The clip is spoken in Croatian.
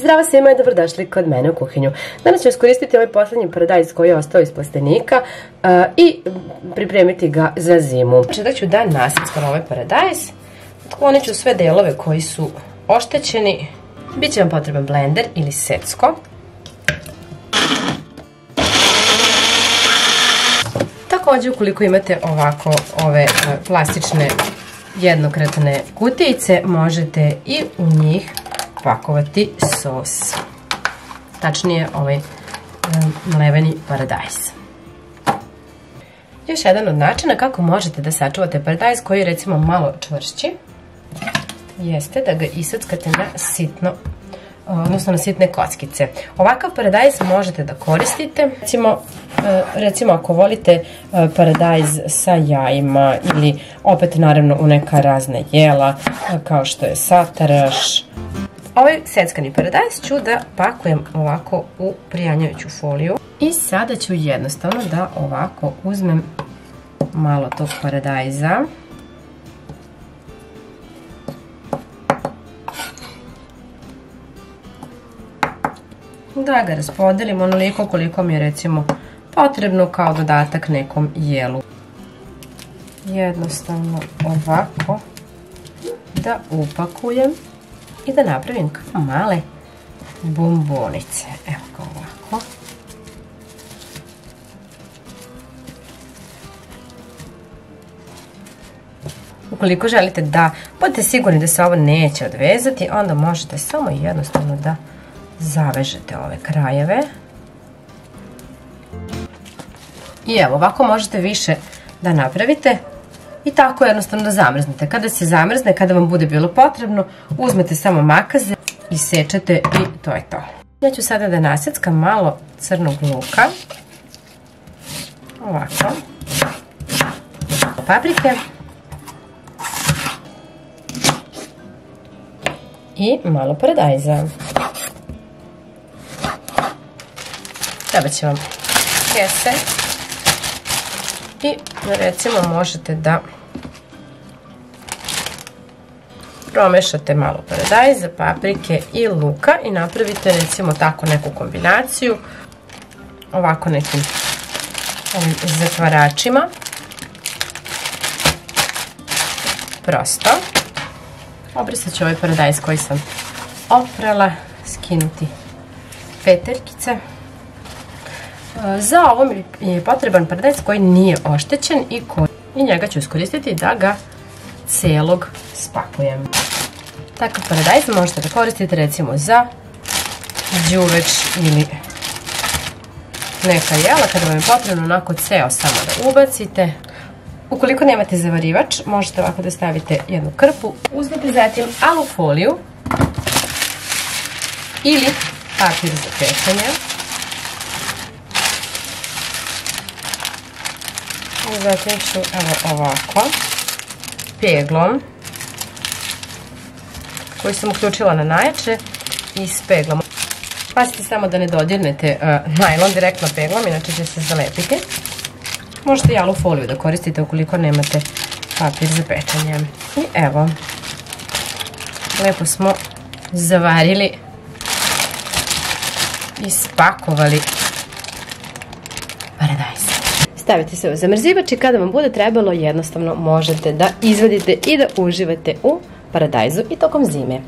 Zdravo svima i dobrodošli kod mene u kuhinju. Danas ću iskoristiti ovaj posljednji paradajz koji je ostao iz plastenika i pripremiti ga za zimu. Znači da ću da naseckam ovaj paradajz, otklonit ću sve delove koji su oštećeni. Biće vam potreban blender ili secko. Također ukoliko imate ovako ove plastične jednokratne kutijice, možete i u njih pakovati sos, tačnije ovaj mleveni paradajz. Još jedan od načina kako možete da sačuvate paradajz koji je recimo malo čvršći jeste da ga iseckate na sitno, odnosno na sitne kockice. Ovakav paradajz možete da koristite recimo ako volite paradajz sa jajima ili opet naravno u neka razna jela kao što je sataraš. Ovaj seckani paradajz ću da pakujem ovako u prijanjajuću foliju i sada ću jednostavno da ovako uzmem malo tog paradajza. Da ga raspodelim onoliko koliko mi je recimo potrebno kao dodatak nekom jelu. Jednostavno ovako da upakujem i da napravim kao male bombonice. Evo ga ovako. Ukoliko želite da budete sigurni da se ovo neće odvezati, onda možete samo jednostavno da zavežete ove krajeve. I evo ovako možete više da napravite i tako jednostavno da zamrznete. Kada se zamrzne, kada vam bude bilo potrebno, uzmete samo makaze i sečete i to je to. Ja ću sada da naseckam malo crnog luka. Ovako. Paprike. I malo paradajza. Treba će vam kese i recimo možete da promešate malo paradajza, paprike i luka i napravite recimo tako neku kombinaciju ovako nekim ovim zatvaračima. Prosto. Obrisat ću ovaj paradajz koji sam oprala, skinuti peteljkice. Za ovo mi je potreban paradajz koji nije oštećen i njega ću iskoristiti da ga celog spakujem. Takav paradajz možete da koristite recimo za đuveč ili neka jela kada vam je potrebno onako ceo samo da ubacite. Ukoliko nemate zavarivač, možete ovako da stavite jednu krpu, uzmete zatim alufoliju ili papir za pečenje. Zatim ću evo ovako peglom koji sam uključila na najjače i s peglom. Pazite samo da ne dodirnete najlon direktno peglom, inače će se zalepiti. Možete i alufoliju da koristite ukoliko nemate papir za pečenje. I evo, lepo smo zavarili i spakovali paradajz. Stavite se u zamrzivač i kada vam bude trebalo jednostavno možete da izvadite i da uživate u paradajzu i tokom zime.